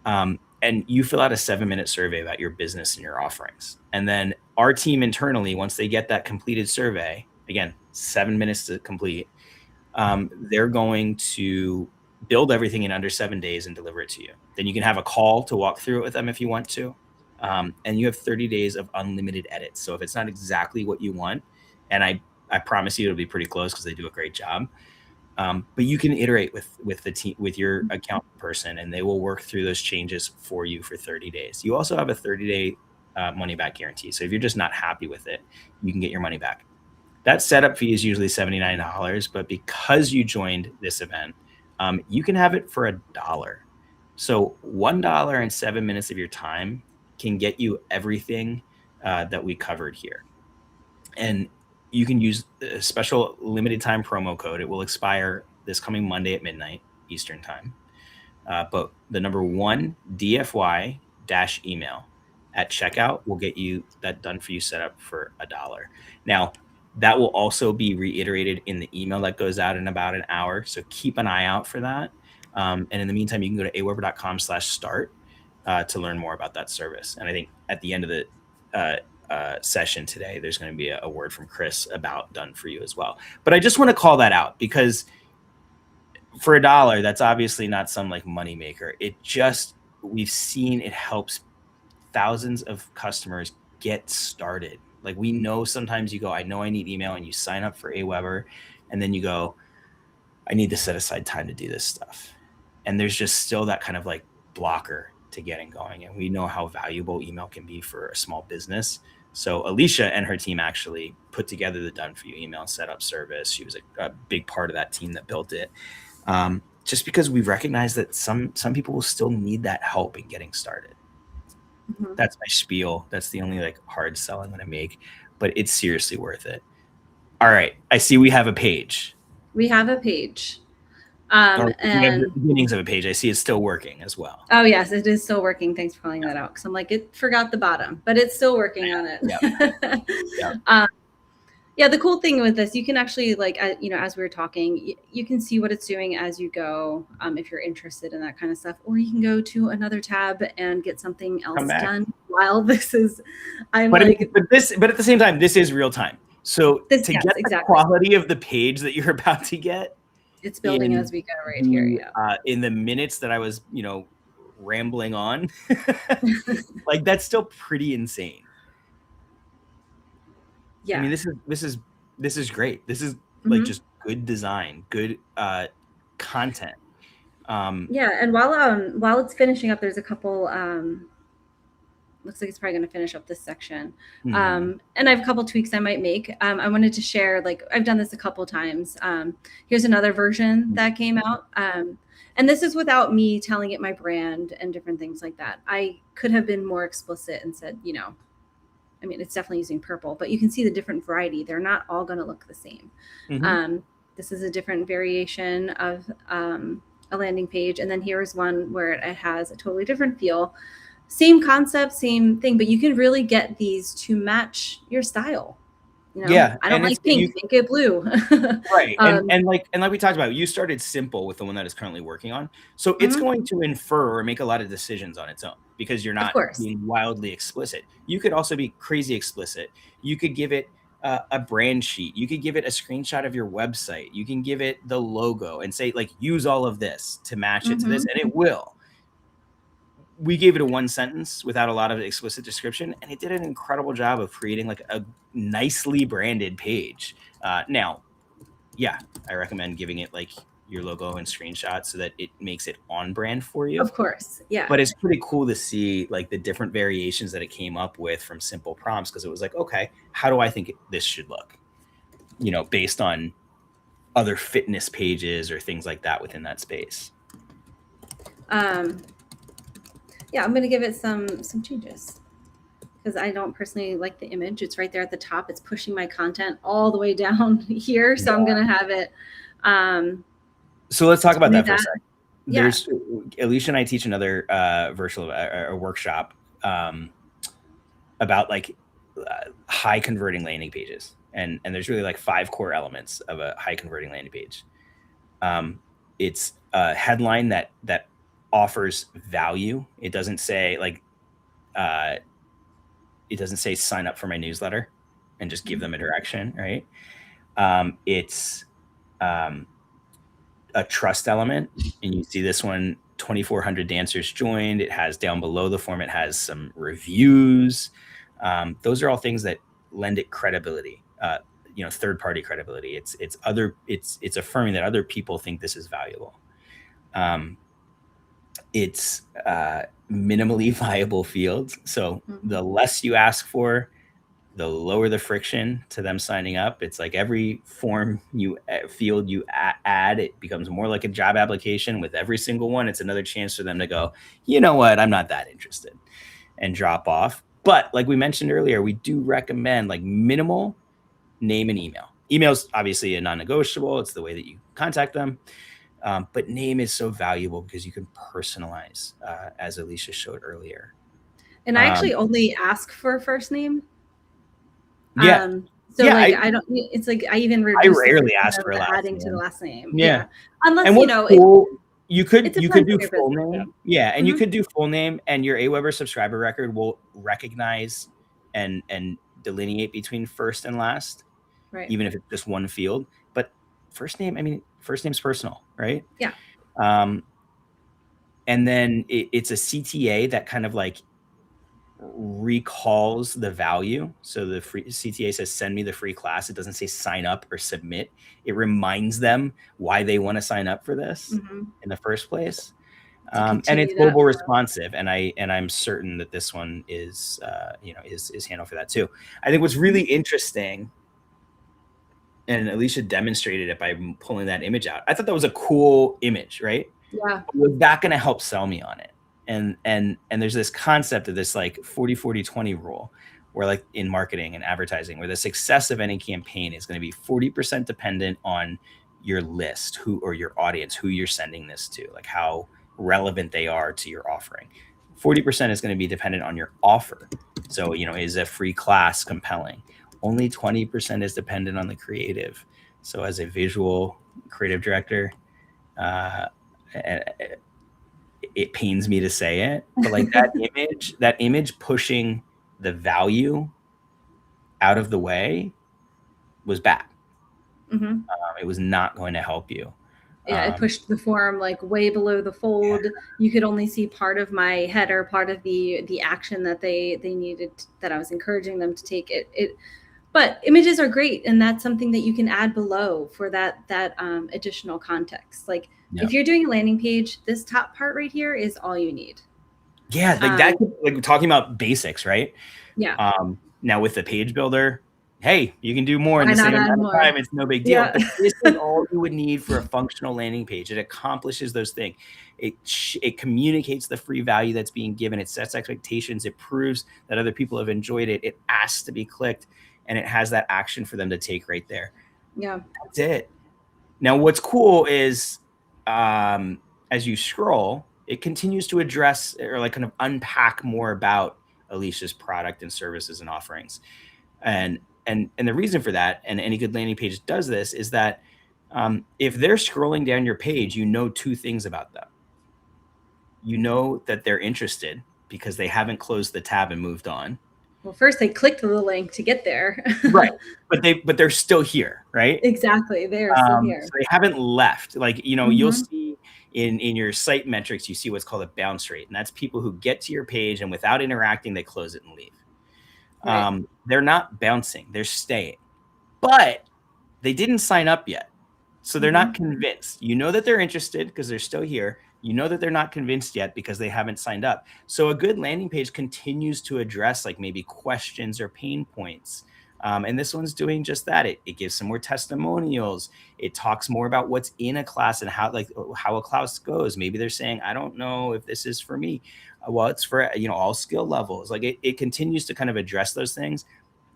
And you fill out a 7-minute survey about your business and your offerings. And then our team internally, once they get that completed survey, again, 7 minutes to complete, they're going to build everything in under 7 days and deliver it to you. Then you can have a call to walk through it with them if you want to. And you have 30 days of unlimited edits. So if it's not exactly what you want, and I promise you it'll be pretty close because they do a great job. But you can iterate with the team, with your account person, and they will work through those changes for you for 30 days. You also have a 30-day money back guarantee. So if you're just not happy with it, you can get your money back. That setup fee is usually $79, but because you joined this event, you can have it for $1. So $1 and 7 minutes of your time can get you everything that we covered here. And you can use a special limited time promo code. It will expire this coming Monday at midnight Eastern time. But the number 1 DFY-email at checkout will get you that done for you set up for $1. Now, that will also be reiterated in the email that goes out in about an hour. So keep an eye out for that. And in the meantime, you can go to aweber.com/start to learn more about that service. And I think at the end of the session today, there's going to be a word from Chris about done for you as well. But I just want to call that out because for $1, that's obviously not some like money maker. It just, we've seen it helps thousands of customers get started. Like we know sometimes you go, I know I need email, and you sign up for AWeber, and then you go, I need to set aside time to do this stuff. And there's just still that kind of like blocker to getting going. And we know how valuable email can be for a small business. So Alicia and her team actually put together the done for you email setup service. She was a big part of that team that built it. Just because we recognize that some people will still need that help in getting started. Mm-hmm. That's my spiel. That's the only like hard sell I'm going to make, but it's seriously worth it. All right. I see we have a page. We have a page. And we have the beginnings of a page. I see it's still working as well. Oh yes, it is still working. Thanks for calling that out. Because I'm like, it forgot the bottom, but it's still working on it. Yeah. Yeah. The cool thing with this, you can actually like, as we were talking, you can see what it's doing as you go. If you're interested in that kind of stuff, or you can go to another tab and get something else done while this is. But at the same time, this is real time. So get the quality of the page that you're about to get. It's building as we go right here. Yeah. In the minutes that I was, rambling on, like that's still pretty insane. Yeah. I mean, this is great. This is like just good design, good content. Yeah. And while it's finishing up, there's a couple, looks like it's probably going to finish up this section. And I have a couple tweaks I might make. I wanted to share, like, I've done this a couple times. Here's another version that came out. And this is without me telling it my brand and different things like that. I could have been more explicit and said, I mean, it's definitely using purple, but you can see the different variety. They're not all going to look the same. This is a different variation of a landing page. And then here's one where it has a totally different feel. Same concept, same thing, but you can really get these to match your style. Yeah, I don't like pink, make it blue. Right, and like we talked about, you started simple with the one that is currently working on, so it's going to infer or make a lot of decisions on its own because you're not being wildly explicit. You could also be crazy explicit. You could give it a brand sheet. You could give it a screenshot of your website. You can give it the logo and say like, use all of this to match it to this, and it will. We gave it a 1 sentence without a lot of explicit description, and it did an incredible job of creating like a nicely branded page. Now, yeah, I recommend giving it like your logo and screenshots so that it makes it on brand for you. Of course, yeah. But it's pretty cool to see like the different variations that it came up with from simple prompts, because it was like, okay, how do I think this should look? Based on other fitness pages or things like that within that space. Yeah, I'm going to give it some changes because I don't personally like the image. It's right there at the top. It's pushing my content all the way down here. So I'm going to have it. So let's talk about that for a second. Yeah. There's Alicia and I teach another virtual workshop about like high converting landing pages. And there's really like 5 core elements of a high converting landing page. It's a headline that offers value. It doesn't say like, it doesn't say sign up for my newsletter and just give them a direction, right? It's a trust element, and you see this one, 2,400 dancers joined. It has down below the form, it has some reviews. Those are all things that lend it credibility, third-party credibility. It's affirming that other people think this is valuable. It's minimally viable fields. So the less you ask for, the lower the friction to them signing up. It's like every field you add, it becomes more like a job application. With every single one, it's another chance for them to go, you know what, I'm not that interested, and drop off. But like we mentioned earlier, we do recommend like minimal name and email. Email's obviously a non-negotiable. It's the way that you contact them. But name is so valuable because you can personalize, as Alicia showed earlier. And I actually only ask for a first name. Yeah. I don't. It's like I even I rarely ask for adding to the last name. Yeah. Unless you could do full name. Yeah, and you could do full name, and your AWeber subscriber record will recognize and delineate between first and last, right? Even if it's just one field. But first name's personal, right? Yeah. And then it's a CTA that kind of like recalls the value. So the free CTA says, send me the free class. It doesn't say sign up or submit. It reminds them why they want to sign up for this in the first place. And it's mobile responsive. And I'm certain that this one is handled for that too. I think what's really interesting, and Alicia demonstrated it by pulling that image out. I thought that was a cool image, right? Yeah. Was that going to help sell me on it? And there's this concept of this like 40-40-20 rule, where like in marketing and advertising, where the success of any campaign is going to be 40% dependent on your list, or your audience, who you're sending this to, like how relevant they are to your offering. 40% is going to be dependent on your offer. So, is a free class compelling? Only 20% is dependent on the creative. So as a visual creative director, it pains me to say it, but like that image pushing the value out of the way was bad. It was not going to help you. Yeah, it pushed the form like way below the fold. Yeah. You could only see part of my header, part of the action that they needed, that I was encouraging them to take it. But images are great, and that's something that you can add below for that additional context. Like if you're doing a landing page, this top part right here is all you need. Yeah, like like we're talking about basics, right? Yeah. Now with the page builder, hey, you can do more in the same amount of time. It's no big deal. Yeah. But this is all you would need for a functional landing page. It accomplishes those things. It communicates the free value that's being given. It sets expectations. It proves that other people have enjoyed it. It asks to be clicked, and it has that action for them to take right there. Yeah, that's it. Now, what's cool is as you scroll, it continues to address or like kind of unpack more about Alicia's product and services and offerings. And the reason for that, and any good landing page does this, is that if they're scrolling down your page, you know two things about them. You know that they're interested because they haven't closed the tab and moved on. Well, first they clicked the link to get there. Right. But they're still here, right? Exactly. They're still here. So they haven't left. Like, you'll see in your site metrics, you see what's called a bounce rate. And that's people who get to your page and without interacting, they close it and leave. Right. They're not bouncing, they're staying, but they didn't sign up yet. So they're not convinced. You know that they're interested because they're still here. You know that they're not convinced yet because they haven't signed up. So a good landing page continues to address like maybe questions or pain points. And this one's doing just that. It gives some more testimonials. It talks more about what's in a class and how a class goes. Maybe they're saying, I don't know if this is for me. Well, it's for, all skill levels. Like it continues to kind of address those things.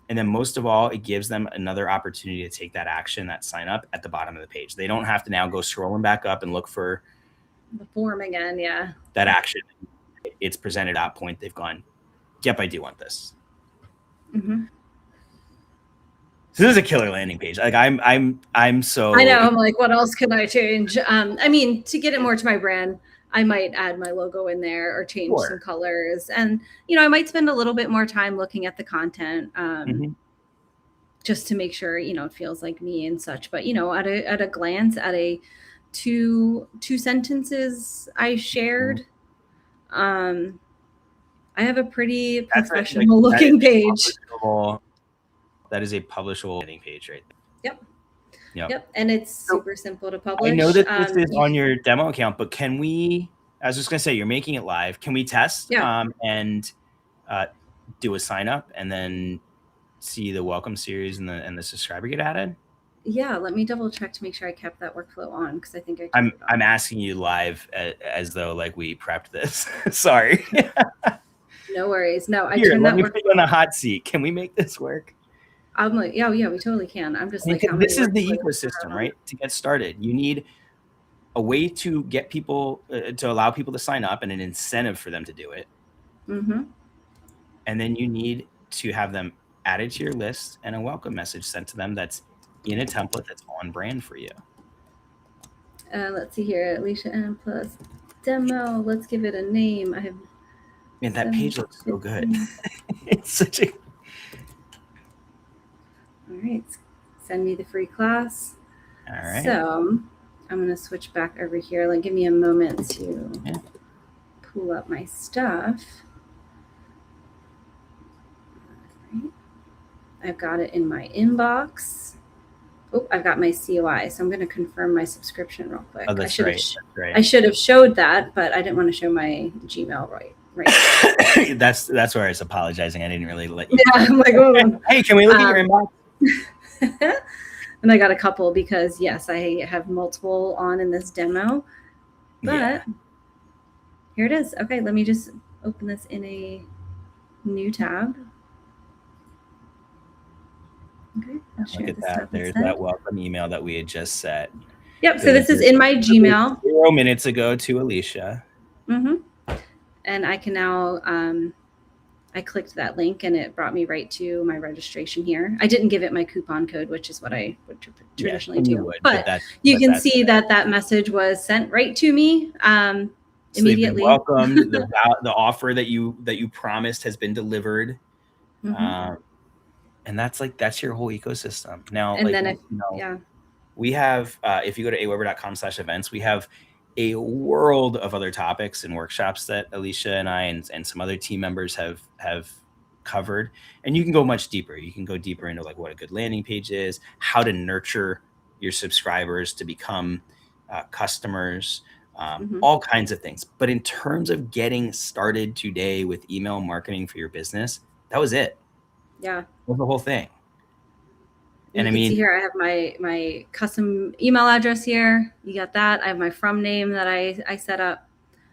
And then most of all, it gives them another opportunity to take that action, that sign up at the bottom of the page. They don't have to now go scrolling back up and look for the form again. Yeah. That action. It's presented at point. They've gone, yep, I do want this. So this is a killer landing page. Like I'm so. I know. I'm like, what else can I change? I mean, to get it more to my brand, I might add my logo in there or change some colors. And, I might spend a little bit more time looking at the content just to make sure, it feels like me and such. But, at a glance, at a two sentences I shared. I have a pretty professional looking page. That is a publishable landing page right there. Yep. And it's super simple to publish. I know that this is on your demo account, but can we, I was just going to say, you're making it live. Can we test and do a sign up and then see the welcome series and the subscriber get added? Yeah, let me double check to make sure I kept that workflow on, because I think I'm asking you live as though like we prepped this. Sorry. No worries. No, Here, let me put you on a hot seat. Can we make this work? I'm like, yeah, we totally can. I'm just like, this is the ecosystem, right? To get started, you need a way to get people to allow people to sign up and an incentive for them to do it. Mm-hmm. And then you need to have them added to your list and a welcome message sent to them that's in a template that's on brand for you. Let's see here, Alicia M plus demo. Let's give it a name. Man, that page looks so good. It's such a. All right, send me the free class. All right. So I'm going to switch back over here. Like, give me a moment to pull up my stuff. All right. I've got it in my inbox. Oh, I've got my COI. So I'm going to confirm my subscription real quick. Oh, that's right. I should have showed that, but I didn't want to show my Gmail right. That's where I was apologizing. I didn't really let you. Yeah, I'm like, oh. Hey, can we look at your inbox? And I got a couple because, yes, I have multiple on in this demo. But here it is. Okay, let me just open this in a new tab. Okay, look at that. There's that welcome email that we had just set. Yep, so this is in my Gmail. 0 minutes ago to Alicia. Mm-hmm. And I can now, I clicked that link and it brought me right to my registration here. I didn't give it my coupon code, which is what I would traditionally do. But you can see that message was sent right to me immediately. Welcome. The offer that you promised has been delivered. Mm-hmm. And that's your whole ecosystem. Now, and then we have, if you go to AWeber.com/events, we have a world of other topics and workshops that Alicia and I and some other team members have covered. And you can go much deeper. You can go deeper into like what a good landing page is, how to nurture your subscribers to become customers, all kinds of things. But in terms of getting started today with email marketing for your business, that was it. Yeah. That was the whole thing. And I mean, see here, I have my custom email address here. You got that. I have my from name that I set up.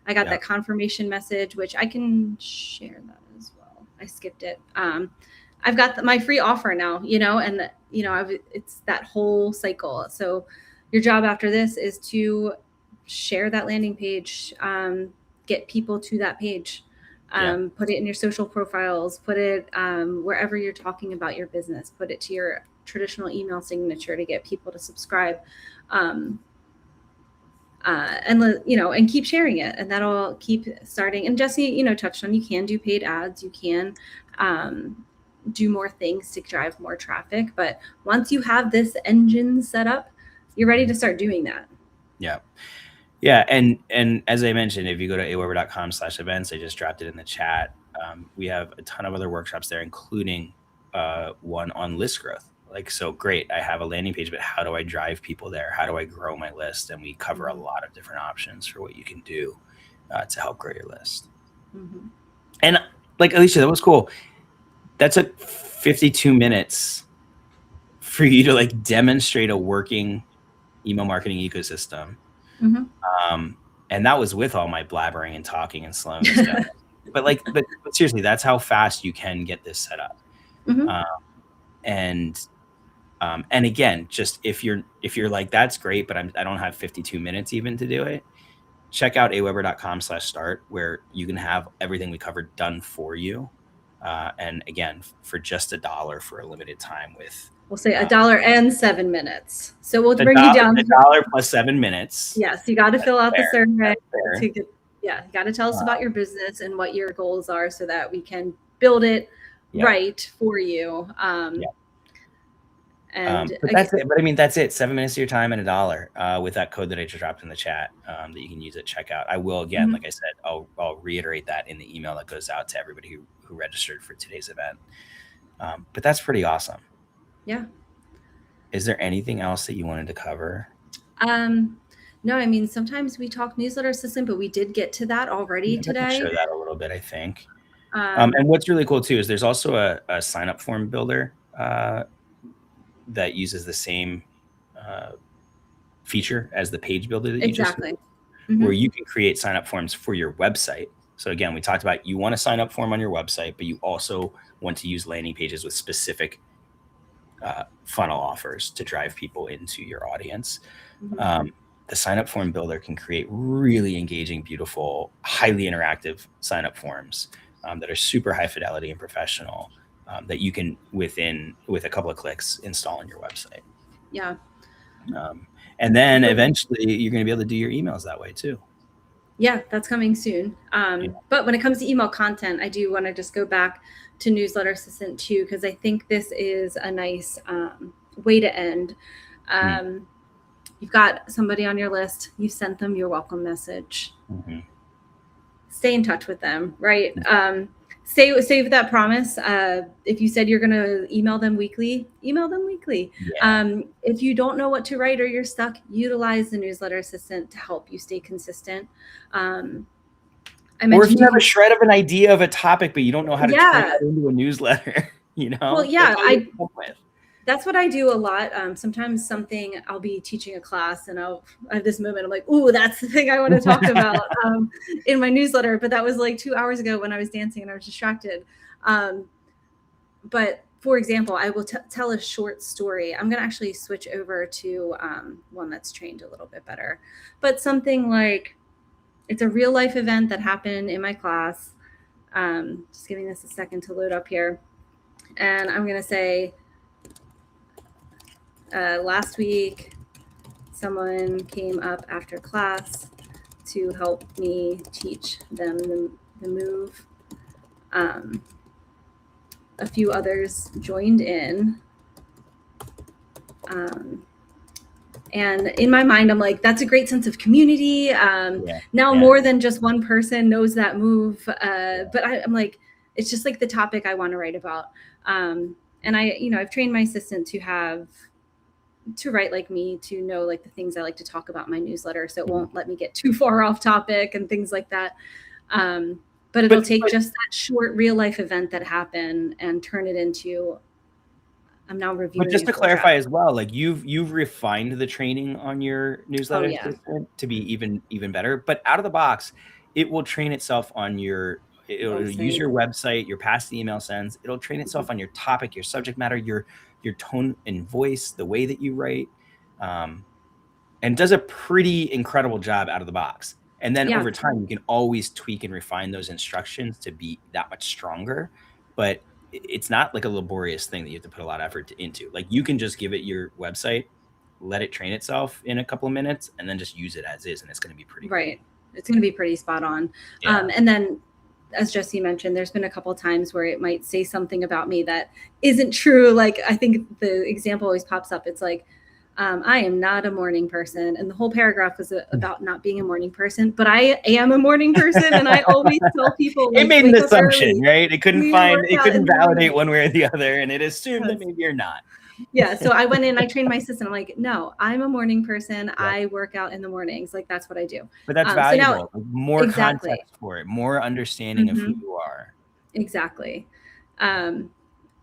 I got that confirmation message, which I can share that as well. I skipped it. I've got my free offer now, and it's that whole cycle. So your job after this is to share that landing page, get people to that page, put it in your social profiles, put it wherever you're talking about your business, put it to your traditional email signature to get people to subscribe, and keep sharing it, and that'll keep starting. And Jesse, touched on, you can do paid ads, you can do more things to drive more traffic, but once you have this engine set up, you're ready to start doing that. Yeah, and as I mentioned, if you go to AWeber.com/events, I just dropped it in the chat. We have a ton of other workshops there, including one on list growth. So great, I have a landing page, but how do I drive people there? How do I grow my list? And we cover a lot of different options for what you can do to help grow your list. Mm-hmm. And like Alicia, that was cool. That took 52 minutes for you to demonstrate a working email marketing ecosystem. Mm-hmm. And that was with all my blabbering and talking and slowing stuff. but seriously, that's how fast you can get this set up. Mm-hmm. And again, just if you're like, that's great, but I don't have 52 minutes even to do it, check out AWeber.com/start, where you can have everything we covered done for you. And again, for just $1 for a limited time with. We'll say $1 and 7 minutes. So we'll bring you down. $1 plus 7 minutes. Yes, you got to fill out the survey. You got to tell us about your business and what your goals are so that we can build it right for you. And but that's it. But I mean, that's it. 7 minutes of your time and $1 with that code that I just dropped in the chat that you can use at checkout. I will again, like I said, I'll reiterate that in the email that goes out to everybody who registered for today's event. But that's pretty awesome. Yeah. Is there anything else that you wanted to cover? No, I mean, sometimes we talk newsletter assistant, but we did get to that already today. Show that a little bit, I think. And what's really cool too is there's also a sign up form builder that uses the same feature as the page builder that you just used, where you can create sign up forms for your website. So again, we talked about you want a sign up form on your website, but you also want to use landing pages with specific funnel offers to drive people into your audience. The sign up form builder can create really engaging, beautiful, highly interactive sign up forms that are super high fidelity and professional that you can with a couple of clicks install on your website. Yeah. And then eventually you're going to be able to do your emails that way too. Yeah, that's coming soon. But when it comes to email content, I do want to just go back to Newsletter Assistant too, because I think this is a nice way to end. You've got somebody on your list. You've sent them your welcome message. Stay in touch with them, right? Save that promise. If you said you're going to email them weekly, email them weekly. If you don't know what to write or you're stuck, utilize the Newsletter Assistant to help you stay consistent. Or if you have a shred of an idea of a topic, but you don't know how to turn it into a newsletter, Well, that's what I do a lot. Sometimes I'll be teaching a class and I have this moment, I'm like, ooh, that's the thing I want to talk about in my newsletter. But that was like 2 hours ago when I was dancing and I was distracted. But for example, I will tell a short story. I'm going to actually switch over to one that's trained a little bit better. But something like, it's a real life event that happened in my class. Just giving this a second to load up here. And I'm going to say, last week, someone came up after class to help me teach them the move. A few others joined in. And in my mind, I'm like, that's a great sense of community. More than just one person knows that move. But I'm like, it's just like the topic I want to write about. And I've trained my assistant to write like me, to know like the things I like to talk about in my newsletter. So it won't let me get too far off topic and things like that. But it'll take just that short real life event that happened and turn it into, I'm now reviewing. But just to clarify as well, like you've refined the training on your newsletter to be even better, but out of the box, it will train itself on it'll use your website, your past email sends, it'll train itself on your topic, your subject matter, your tone and voice, the way that you write, and does a pretty incredible job out of the box. And then over time, you can always tweak and refine those instructions to be that much stronger. But it's not like a laborious thing that you have to put a lot of effort into. Like you can just give it your website, let it train itself in a couple of minutes, and then just use it as is. And it's going to be pretty right. Cool. It's going to be pretty spot on. And then, as Jesse mentioned, there's been a couple of times where it might say something about me that isn't true. Like I think the example always pops up. It's like, I am not a morning person. And the whole paragraph was about not being a morning person, but I am a morning person. And I always tell people, like, it made an assumption, right? It couldn't validate one way or the other. And it assumed that maybe you're not. Yeah. So I went in, I trained my assistant. I'm like, no, I'm a morning person. I work out in the mornings. Like that's what I do. But that's valuable. So now, more context for it, more understanding of who you are. Exactly. And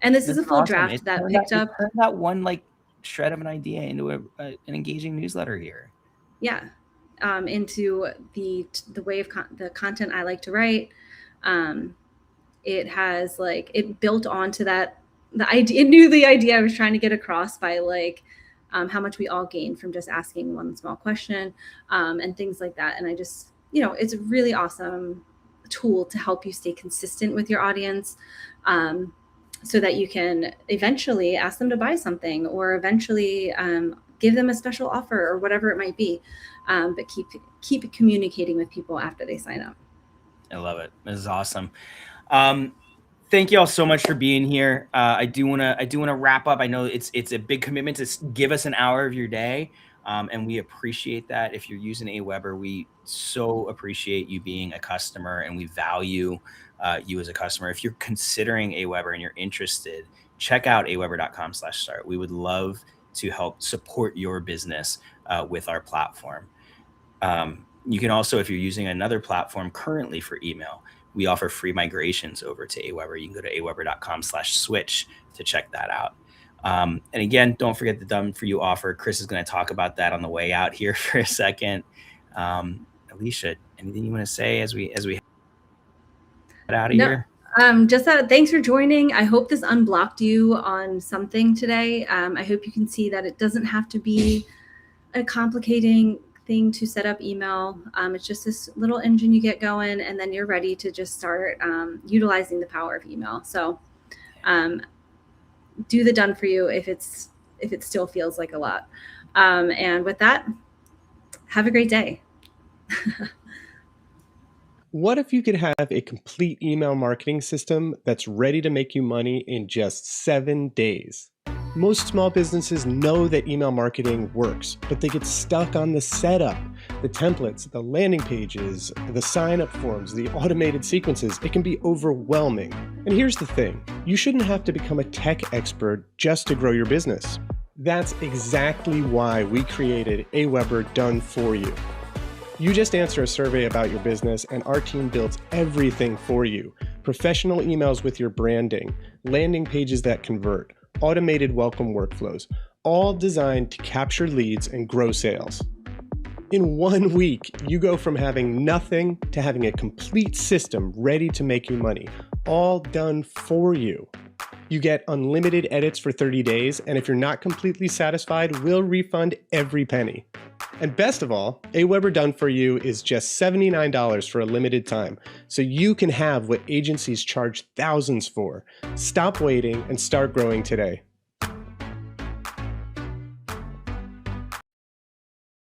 this is a full draft that picked up. Turn that one like shred of an idea into an engaging newsletter here. Yeah. Into the way of the content I like to write. It has it built onto that. It knew the idea I was trying to get across by how much we all gain from just asking one small question and things like that. And I just, it's a really awesome tool to help you stay consistent with your audience so that you can eventually ask them to buy something or eventually give them a special offer or whatever it might be. But keep communicating with people after they sign up. I love it. This is awesome. thank you all so much for being here. I do want to wrap up. I know it's a big commitment to give us an hour of your day, and we appreciate that. If you're using AWeber, we so appreciate you being a customer, and we value you as a customer. If you're considering AWeber and you're interested, check out aweber.com/start. We would love to help support your business with our platform. You can also, if you're using another platform currently for email, we offer free migrations over to AWeber. You can go to aweber.com/switch to check that out. And again, don't forget the Done For You offer. Chris is going to talk about that on the way out here for a second. Alicia, anything you want to say as we head out of here? Just that thanks for joining. I hope this unblocked you on something today. I hope you can see that it doesn't have to be a complicating thing to set up email. It's just this little engine you get going, and then you're ready to just start utilizing the power of email. So do the Done For You if it still feels like a lot. And with that, have a great day. What if you could have a complete email marketing system that's ready to make you money in just 7 days? Most small businesses know that email marketing works, but they get stuck on the setup, the templates, the landing pages, the sign-up forms, the automated sequences. It can be overwhelming. And here's the thing, you shouldn't have to become a tech expert just to grow your business. That's exactly why we created AWeber Done For You. You just answer a survey about your business and our team builds everything for you. Professional emails with your branding, landing pages that convert, automated welcome workflows, all designed to capture leads and grow sales. In 1 week, you go from having nothing to having a complete system ready to make you money, all done for you. You get unlimited edits for 30 days, and if you're not completely satisfied, we'll refund every penny. And best of all, AWeber Done For You is just $79 for a limited time, so you can have what agencies charge thousands for. Stop waiting and start growing today.